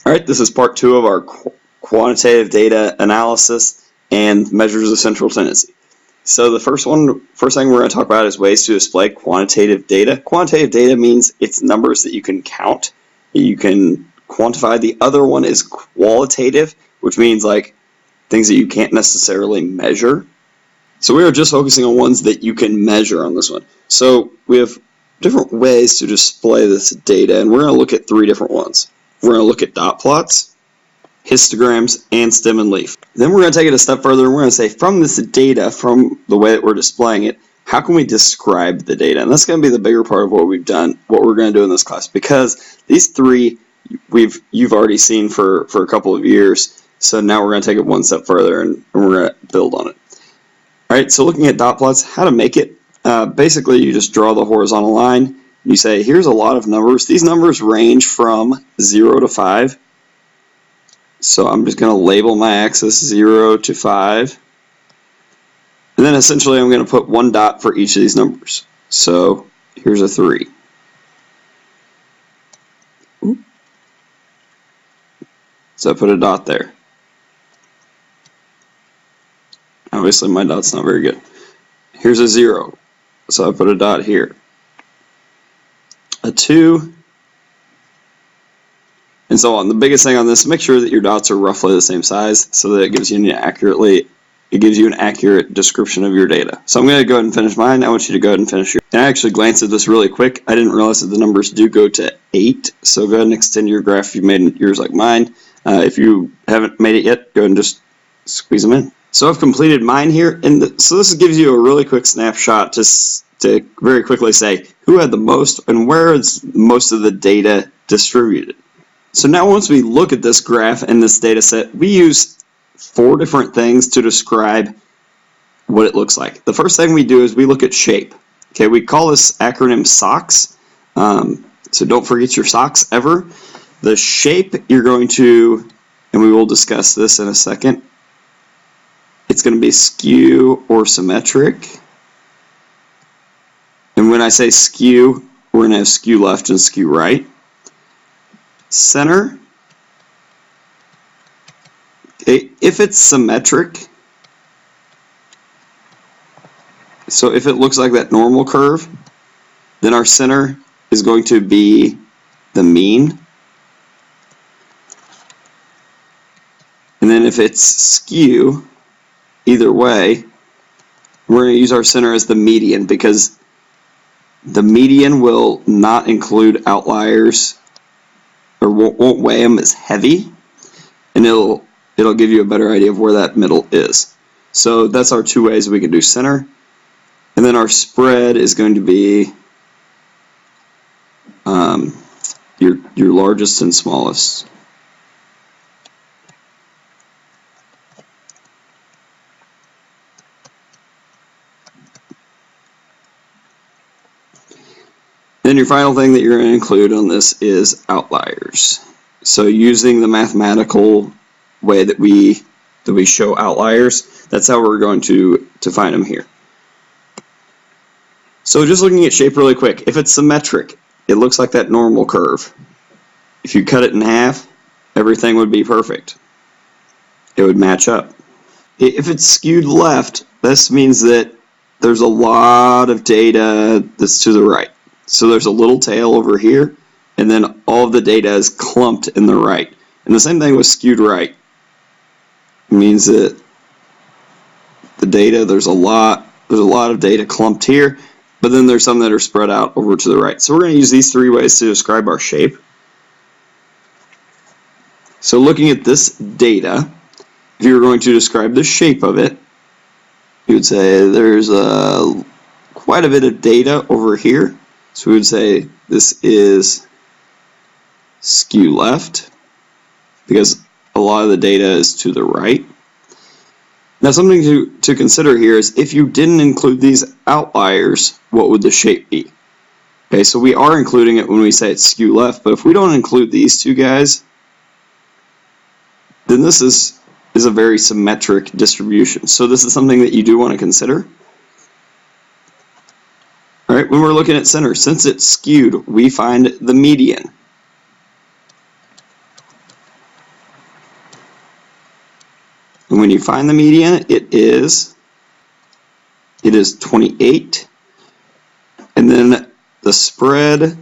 All right, this is part 2 of our quantitative data analysis and measures of central tendency. So the first thing we're going to talk about is ways to display quantitative data. Quantitative data means it's numbers that you can count, you can quantify. The other one is qualitative, which means like things that you can't necessarily measure. So we are just focusing on ones that you can measure on this one. So we have different ways to display this data, and we're going to look at 3 different ones. We're going to look at dot plots, histograms, and stem and leaf. Then we're going to take it a step further, and we're going to say from this data, from the way that we're displaying it, how can we describe the data? And that's going to be the bigger part of what we're going to do in this class, because these 3 you've already seen for a couple of years. So now we're going to take it one step further, and we're going to build on it. All right, so looking at dot plots, how to make it. Basically, you just draw the horizontal line. You say, here's a lot of numbers. These numbers range from 0 to 5. So I'm just going to label my axis 0 to 5. And then essentially I'm going to put 1 dot for each of these numbers. So here's a 3. So I put a dot there. Obviously my dot's not very good. Here's a 0. So I put a dot here. A 2, and so on. The biggest thing on this, make sure that your dots are roughly the same size so that it gives you an accurate description of your data. So I'm going to go ahead and finish mine. I want you to go ahead and finish yours. And I actually glanced at this really quick. I didn't realize that the numbers do go to 8, so go ahead and extend your graph if you made yours like mine. If you haven't made it yet, go ahead and just squeeze them in. So I've completed mine here, and so this gives you a really quick snapshot to very quickly say who had the most and where is most of the data distributed. So now once we look at this graph and this data set, we use 4 different things to describe what it looks like. The first thing we do is we look at shape. Okay, we call this acronym SOCS. So don't forget your SOCS ever. The shape you're going to, and we will discuss this in a second, it's going to be skew or symmetric. And when I say skew, we're going to have skew left and skew right. Center, okay, if it's symmetric, so if it looks like that normal curve, then our center is going to be the mean. And then if it's skew, either way, we're going to use our center as the median, because the median will not include outliers, or won't weigh them as heavy, and it'll give you a better idea of where that middle is. So that's our 2 ways we can do center. And then our spread is going to be your largest and smallest. Then your final thing that you're going to include on this is outliers. So using the mathematical way that we show outliers, that's how we're going to find them here. So just looking at shape really quick, if it's symmetric, it looks like that normal curve. If you cut it in half, everything would be perfect. It would match up. If it's skewed left, this means that there's a lot of data that's to the right. So there's a little tail over here, and then all of the data is clumped in the right. And the same thing with skewed right. It means that the data, there's a lot of data clumped here, but then there's some that are spread out over to the right. So we're going to use these 3 ways to describe our shape. So looking at this data, if you were going to describe the shape of it, you would say there's quite a bit of data over here. So we would say this is skew left, because a lot of the data is to the right. Now something to consider here is if you didn't include these outliers, what would the shape be? Okay, so we are including it when we say it's skew left, but if we don't include these 2 guys, then this is a very symmetric distribution. So this is something that you do want to consider. All right, when we're looking at center, since it's skewed, we find the median. And when you find the median, it is 28. And then the spread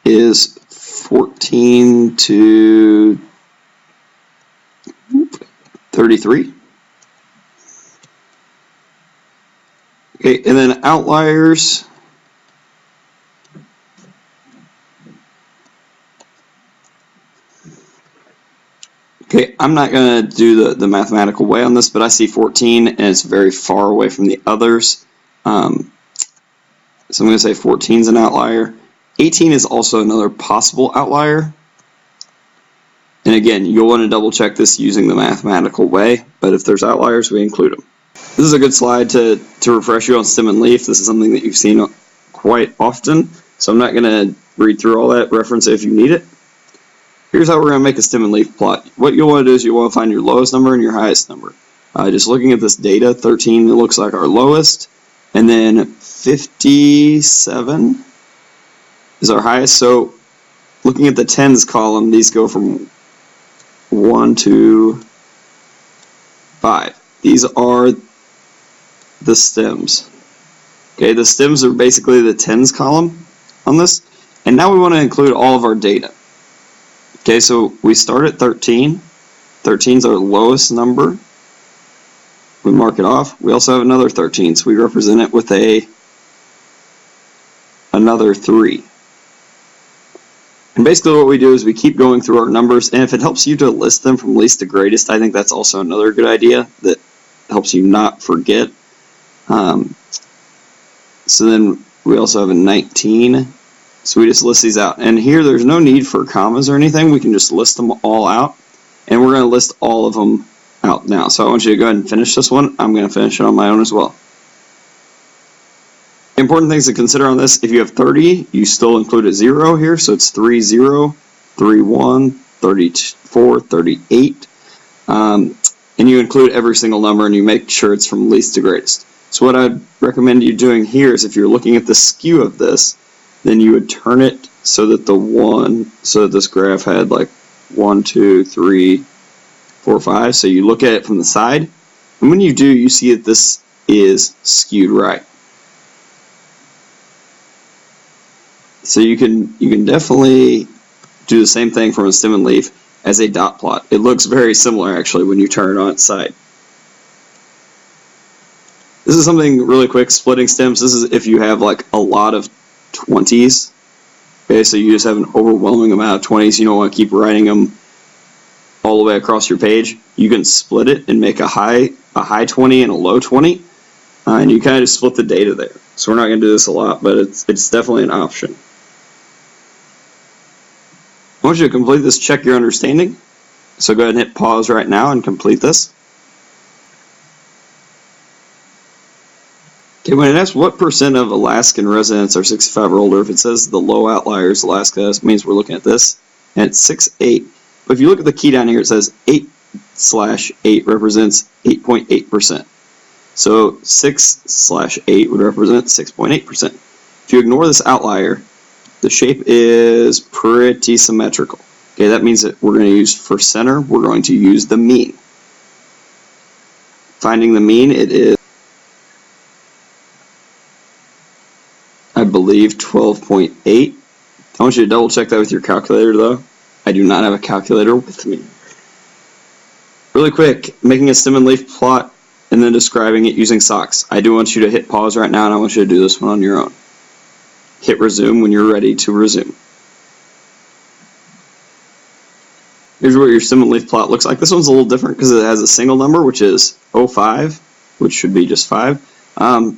is 14 to 33. Okay, and then outliers. Okay, I'm not going to do the mathematical way on this, but I see 14 and it's very far away from the others. So I'm going to say 14 is an outlier. 18 is also another possible outlier. And again, you'll want to double check this using the mathematical way, but if there's outliers, we include them. This is a good slide to refresh you on stem and leaf. This is something that you've seen quite often, so I'm not going to read through all that. Reference it if you need it. Here's how we're going to make a stem and leaf plot. What you'll want to do is you want to find your lowest number and your highest number. Just looking at this data, 13 it looks like our lowest, and then 57 is our highest. So looking at the tens column, these go from 1 to 5. These are the stems. Okay, the stems are basically the tens column on this. And now we want to include all of our data. Okay, so we start at 13. 13 is our lowest number. We mark it off. We also have another 13, so we represent it with another 3. And basically what we do is we keep going through our numbers, and if it helps you to list them from least to greatest, I think that's also another good idea that helps you not forget. So then we also have a 19. So we just list these out. And here there's no need for commas or anything. We can just list them all out. And we're going to list all of them out now. So I want you to go ahead and finish this one. I'm going to finish it on my own as well. Important things to consider on this: if you have 30, you still include a 0 here. So it's 30, 31, 34, 38. And you include every single number and you make sure it's from least to greatest. So what I'd recommend you doing here is if you're looking at the skew of this, then you would turn it so that this graph had like 1, 2, 3, 4, 5. So you look at it from the side, and when you do, you see that this is skewed right. So you can definitely do the same thing from a stem and leaf as a dot plot. It looks very similar actually when you turn it on its side. This is something really quick, splitting stems. This is if you have like a lot of 20s. Okay, so you just have an overwhelming amount of 20s. You don't want to keep writing them all the way across your page. You can split it and make a high 20 and a low 20, and you kind of just split the data there. So we're not going to do this a lot, but it's definitely an option. I want you to complete this, check your understanding. So go ahead and hit pause right now and complete this. Okay, when it asks what percent of Alaskan residents are 65 or older, if it says the low outliers Alaska, that means we're looking at this, and it's 6.8. But if you look at the key down here, it says 8/8 represents 8.8%. So 6/8 would represent 6.8%. If you ignore this outlier, the shape is pretty symmetrical. Okay, that means that we're going to use, for center, we're going to use the mean. Finding the mean, it is, I believe, 12.8. I want you to double check that with your calculator though. I do not have a calculator with me. Really quick, making a stem and leaf plot and then describing it using socks. I do want you to hit pause right now and I want you to do this one on your own. Hit resume when you're ready to resume. Here's what your stem and leaf plot looks like. This one's a little different because it has a single number, which is 05, which should be just 5.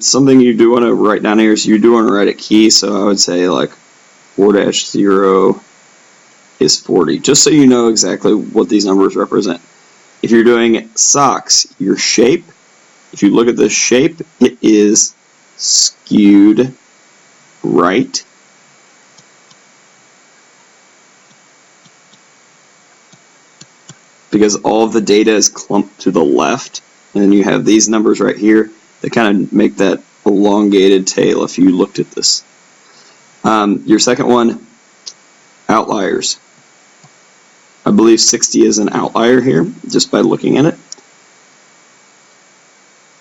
Something you do want to write down here is you do want to write a key, so I would say like 4-0 is 40, just so you know exactly what these numbers represent. If you're doing socks, your shape, if you look at this shape, it is skewed right. Because all of the data is clumped to the left, and then you have these numbers right here that kind of make that elongated tail if you looked at this. Your second one, outliers. I believe 60 is an outlier here, just by looking at it.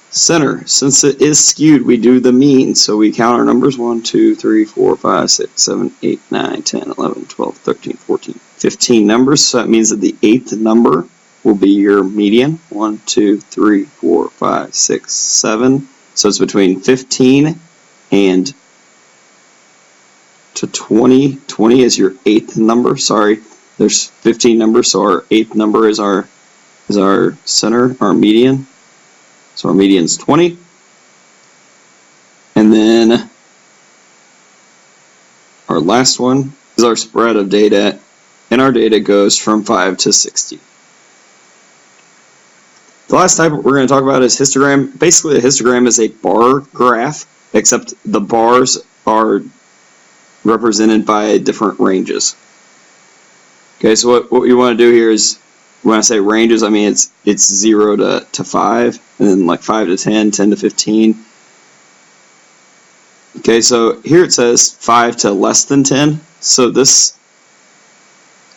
Center, since it is skewed, we do the mean. So we count our numbers 1, 2, 3, 4, 5, 6, 7, 8, 9, 10, 11, 12, 13, 14, 15 numbers. So that means that the 8th number will be your median. 1, 2, 3, 4, 5, 6, 7. So it's between 15 and to 20. 20 is your 8th number. Sorry, there's 15 numbers, so our 8th number is our center, our median. So our median is 20. And then our last one is our spread of data, and our data goes from 5 to 60. The last type we're going to talk about is histogram. Basically, a histogram is a bar graph, except the bars are represented by different ranges. Okay, so what you want to do here is, when I say ranges, I mean it's 0 to 5, and then like 5 to 10, 10 to 15. Okay, so here it says 5 to less than 10. So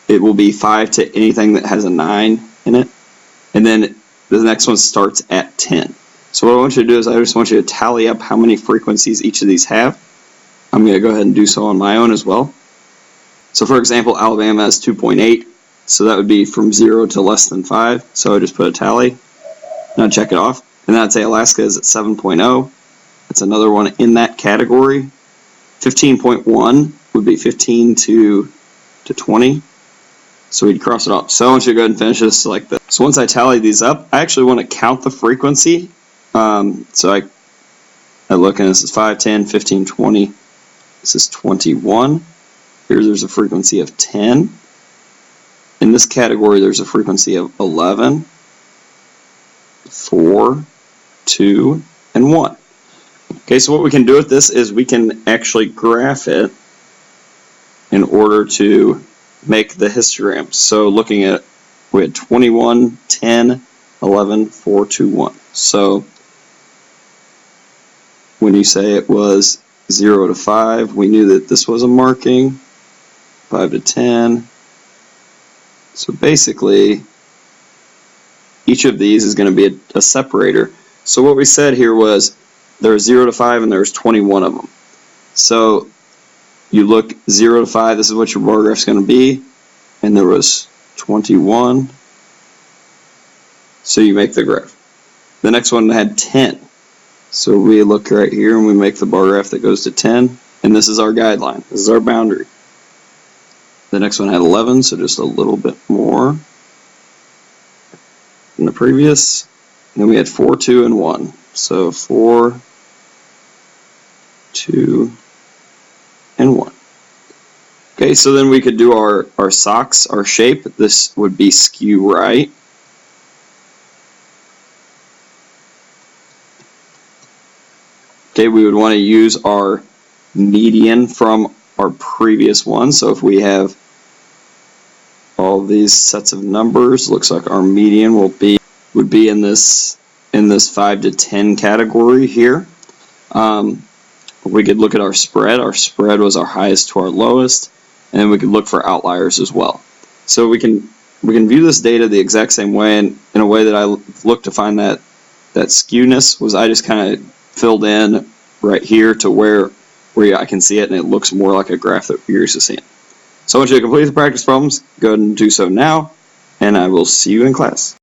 it will be 5 to anything that has a 9 in it. And then the next one starts at 10. So what I want you to do is I just want you to tally up how many frequencies each of these have. I'm going to go ahead and do so on my own as well. So for example, Alabama has 2.8. So that would be from 0 to less than 5. So I just put a tally, and I'd check it off. And then I'd say Alaska is at 7.0. That's another one in that category. 15.1 would be 15 to 20. So we'd cross it off. So I want you to go ahead and finish this like this. So once I tally these up, I actually want to count the frequency. So I look, and this is 5, 10, 15, 20. This is 21. There's a frequency of 10. In this category, there's a frequency of 11, 4, 2, and 1. Okay, so what we can do with this is we can actually graph it in order to make the histogram. So looking at, we had 21, 10, 11, 4, 2, 1. So when you say it was 0 to 5, we knew that this was a marking. 5 to 10. So basically, each of these is going to be a separator. So what we said here was there's 0 to 5 and there's 21 of them. So you look 0 to 5, this is what your bar graph is going to be, and there was 21. So you make the graph. The next one had 10. So we look right here and we make the bar graph that goes to 10, and this is our guideline. This is our boundary. The next one had 11, so just a little bit more than the previous. And then we had 4, 2, and 1. So 4, 2, and 1. Okay, so then we could do our socks, our shape. This would be skew right. Okay, we would want to use our median from our previous one. So if we have all these sets of numbers, looks like our median would be in this 5 to 10 category here. We could look at our spread. Our spread was our highest to our lowest, and then we could look for outliers as well. So we can view this data the exact same way, and in a way that I looked to find that skewness was I just kind of filled in right here to where I can see it, and it looks more like a graph that we're used to seeing. So I want you to complete the practice problems. Go ahead and do so now, and I will see you in class.